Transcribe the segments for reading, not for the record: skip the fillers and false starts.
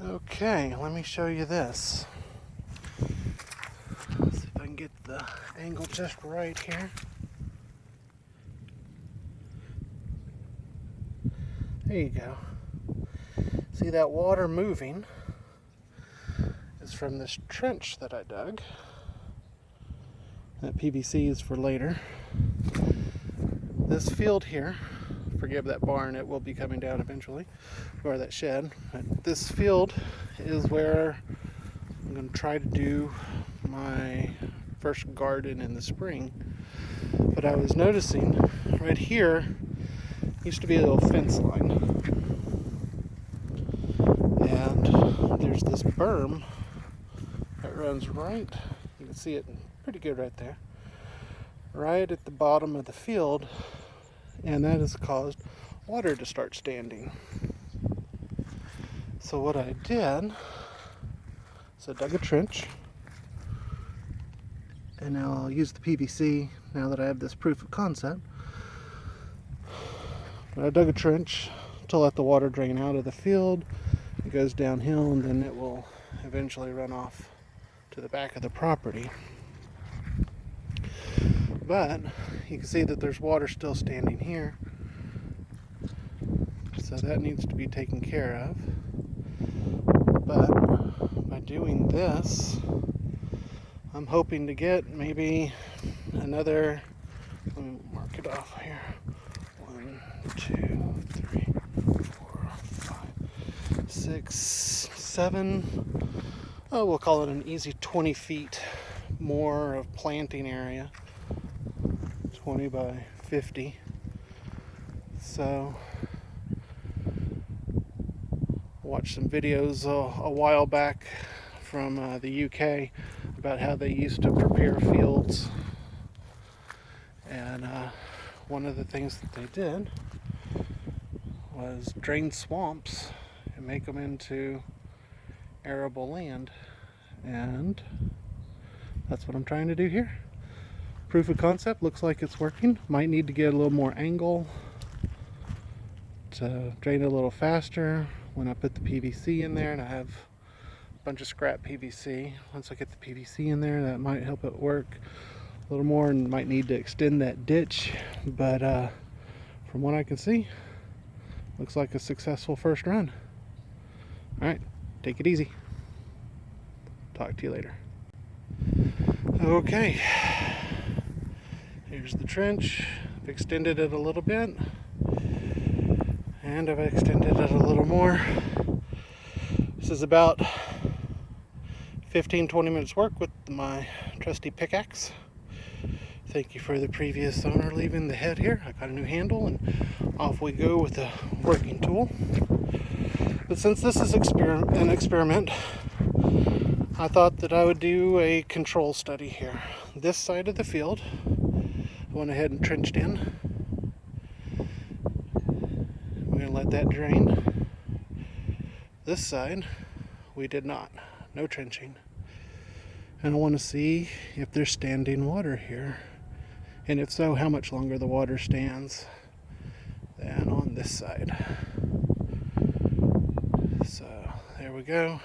Okay, let me show you this. Let's see if I can get the angle just right here. There you go. See that water moving is from this trench that I dug. That PVC is for later. This field here, forgive that barn, it will be coming down eventually, or that shed. But this field is where I'm going to try to do my first garden in the spring. But I was noticing right here used to be a little fence line, and there's this berm that runs right, you can see it pretty good right there, right at the bottom of the field, and that has caused water to start standing. So what I did is I dug a trench, and now I'll use the PVC now that I have this proof of concept. But I dug a trench to let the water drain out of the field. It goes downhill, and then it will eventually run off to the back of the property. But you can see that there's water still standing here, so that needs to be taken care of. But by doing this, I'm hoping to get maybe another, let me mark it off here, 1, 2, 3, 4, 5, 6, 7, oh, we'll call it an easy 20 feet more of planting area, 20 by 50. So I watched some videos a while back from the UK about how they used to prepare fields, and one of the things that they did was drain swamps and make them into arable land, and that's what I'm trying to do here. Proof of concept, looks like it's working. Might need to get a little more angle to drain it a little faster when I put the PVC in there, and I have a bunch of scrap PVC. Once I get the PVC in there, that might help it work a little more, and might need to extend that ditch, but from what I can see, looks like a successful first run. Alright, take it easy. Talk to you later. Okay, here's the trench. I've extended it a little bit, and I've extended it a little more. This is about 15-20 minutes work with my trusty pickaxe. Thank you for the previous owner leaving the head here. I got a new handle, and off we go with the working tool. But since this is an experiment, I thought that I would do a control study here. This side of the field, I went ahead and trenched in. We're going to let that drain. This side, we did not. No trenching. And I want to see if there's standing water here. And if so, how much longer the water stands than on this side. So there we go.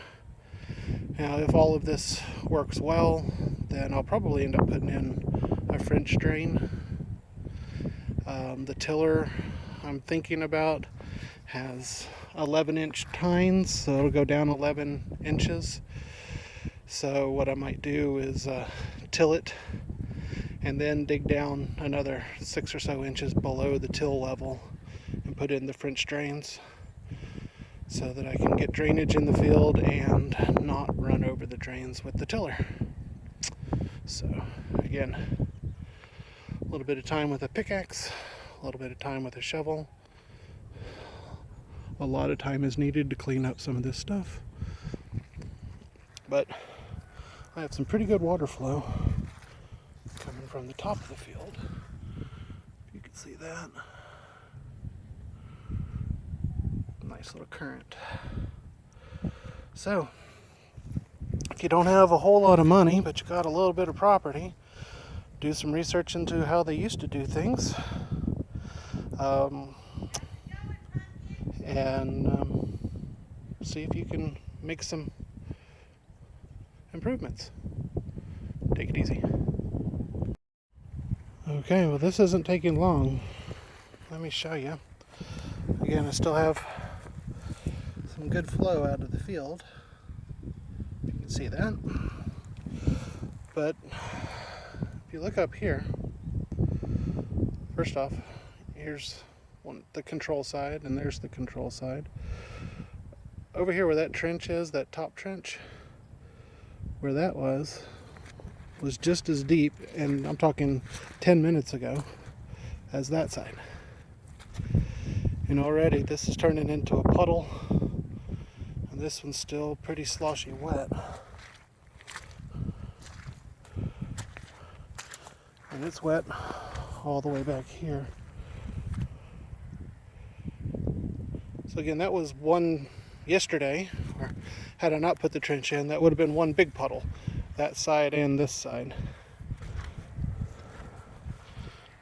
Now if all of this works well, then I'll probably end up putting in a French drain. The tiller I'm thinking about has 11-inch tines, so it'll go down 11 inches. So what I might do is till it and then dig down another 6 or so inches below the till level and put in the French drains, so that I can get drainage in the field and not run over the drains with the tiller. So again, a little bit of time with a pickaxe, a little bit of time with a shovel. A lot of time is needed to clean up some of this stuff, but I have some pretty good water flow coming from the top of the field. You can see that. Nice little current. So, if you don't have a whole lot of money, but you got a little bit of property, do some research into how they used to do things. And see if you can make some improvements. Take it easy. Okay, well, this isn't taking long. Let me show you. Again, I still have some good flow out of the field. You can see that. But if you look up here, first off, here's the control side, and there's the control side. Over here where that trench is, that top trench, where that was just as deep, and I'm talking 10 minutes ago, as that side. And already this is turning into a puddle, and this one's still pretty sloshy wet. And it's wet all the way back here. So again, that was one yesterday, or had I not put the trench in, that would have been one big puddle, that side and this side.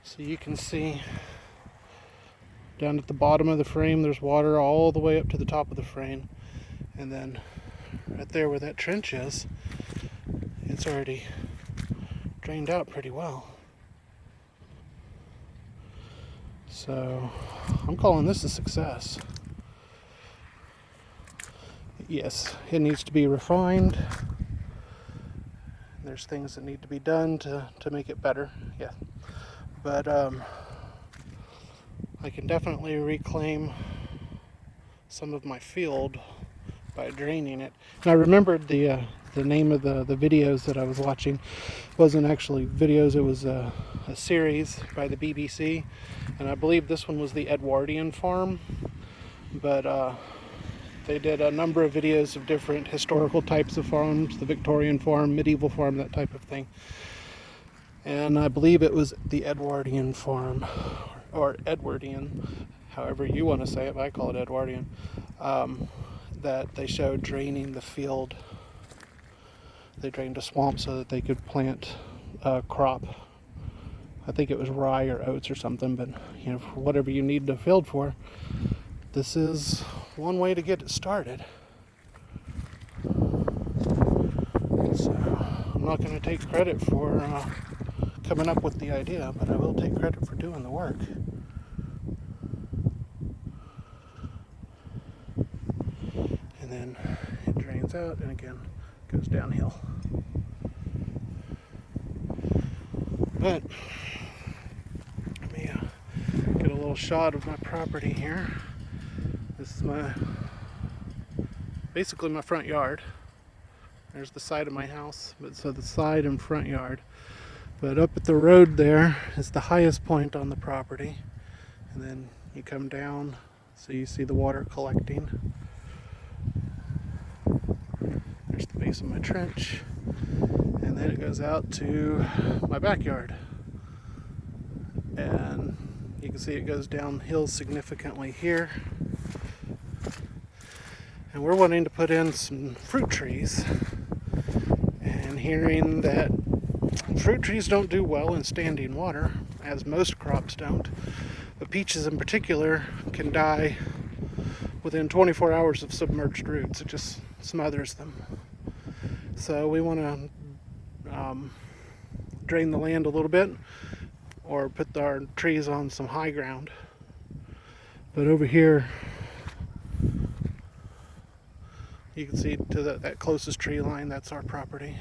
So you can see down at the bottom of the frame there's water all the way up to the top of the frame, and then right there where that trench is, it's already drained out pretty well. So I'm calling this a success. Yes, it needs to be refined. There's things that need to be done to make it better, yeah. But I can definitely reclaim some of my field by draining it. And I remembered the name of the videos that I was watching. It wasn't actually videos, it was a series by the BBC. And I believe this one was the Edwardian farm. But they did a number of videos of different historical types of farms, the Victorian farm, medieval farm, that type of thing. And I believe it was the Edwardian farm, or Edwardian, however you want to say it, but I call it Edwardian, that they showed draining the field. They drained a swamp so that they could plant a crop. I think it was rye or oats or something, but you know, for whatever you need the field for, this is one way to get it started. So I'm not going to take credit for coming up with the idea, but I will take credit for doing the work. And then it drains out and again goes downhill. But let me get a little shot of my property here. This is basically my front yard. There's the side of my house, so the side and front yard. But up at the road there is the highest point on the property. And then you come down, so you see the water collecting. There's the base of my trench. And then it goes out to my backyard. And you can see it goes downhill significantly here. And we're wanting to put in some fruit trees, and hearing that fruit trees don't do well in standing water, as most crops don't, but peaches in particular can die within 24 hours of submerged roots. It just smothers them. So we want to drain the land a little bit, or put our trees on some high ground. But over here you can see to that closest tree line, that's our property.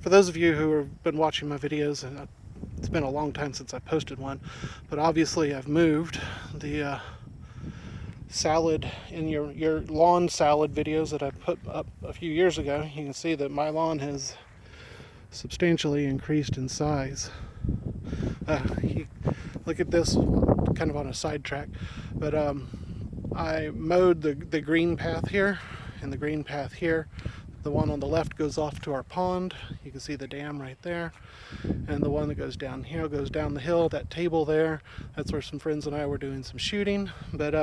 For those of you who have been watching my videos, and it's been a long time since I posted one, but obviously I've moved. The salad, in your lawn salad videos that I put up a few years ago, you can see that my lawn has substantially increased in size. Look at this, kind of on a sidetrack, but I mowed the green path here, and the green path here. The one on the left goes off to our pond. You can see the dam right there. And the one that goes down here goes down the hill. That table there, that's where some friends and I were doing some shooting. But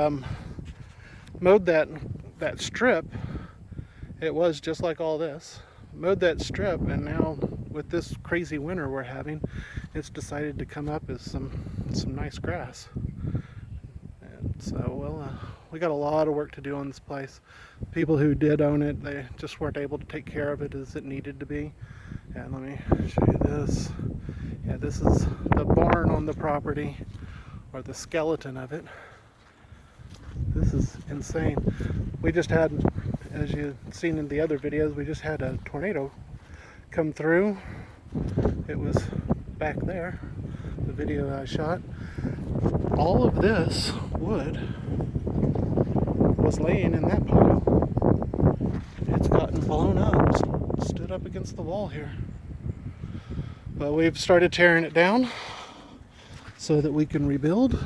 mowed that strip. It was just like all this. Mowed that strip, and now with this crazy winter we're having, it's decided to come up as some nice grass. And so we got a lot of work to do on this place. People who did own it, they just weren't able to take care of it as it needed to be. And let me show you this. Yeah, this is the barn on the property, or the skeleton of it. This is insane. We just had, as you've seen in the other videos, we just had a tornado come through. It was back there, the video I shot. All of this wood was laying in that pile. It's gotten blown up, stood up against the wall here. But we've started tearing it down so that we can rebuild.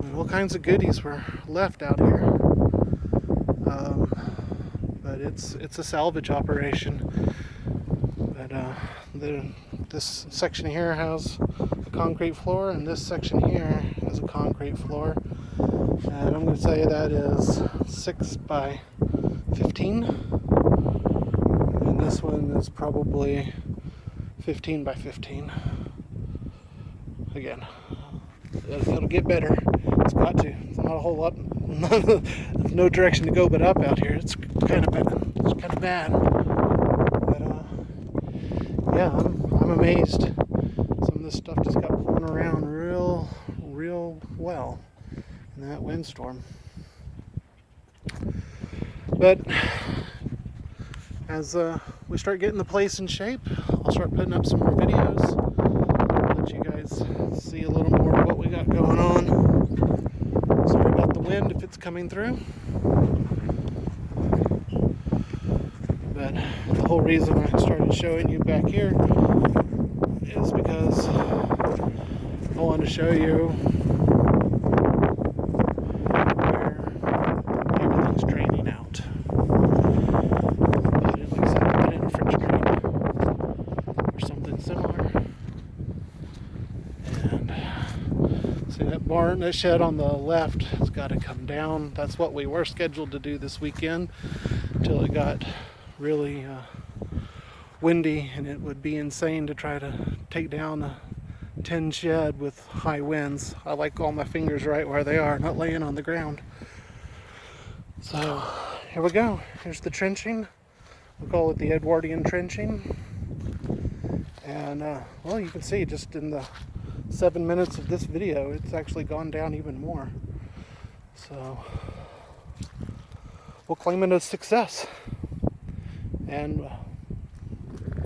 And all kinds of goodies were left out here. But it's a salvage operation. But this section here has a concrete floor, and this section here has a concrete floor. And I'm going to say that is 6 by 15. And this one is probably 15 by 15. Again, it'll get better. It's got to. It's not a whole lot. There's no direction to go but up out here. It's kind of bad. It's kind of bad. But yeah, I'm amazed. Some of this stuff just got blown around real well in that windstorm. But as we start getting the place in shape, I'll start putting up some more videos. Let you guys see a little more of what we got going on. Sorry about the wind if it's coming through. But the whole reason I started showing you back here is because I want to show you where everything's draining out. Put in a French drain or something similar. And see that barn, that shed on the left has got to come down. That's what we were scheduled to do this weekend until it got really windy, and it would be insane to try to take down a tin shed with high winds. I like all my fingers right where they are, not laying on the ground. So here we go. Here's the trenching. We'll call it the Edwardian trenching. And well, you can see just in the 7 minutes of this video, it's actually gone down even more. So we'll claim it as success. And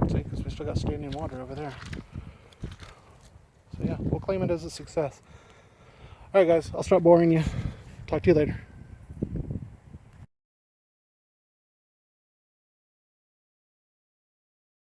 see, because we still got standing water over there. So yeah, we'll claim it as a success. Alright guys, I'll stop boring you. Talk to you later.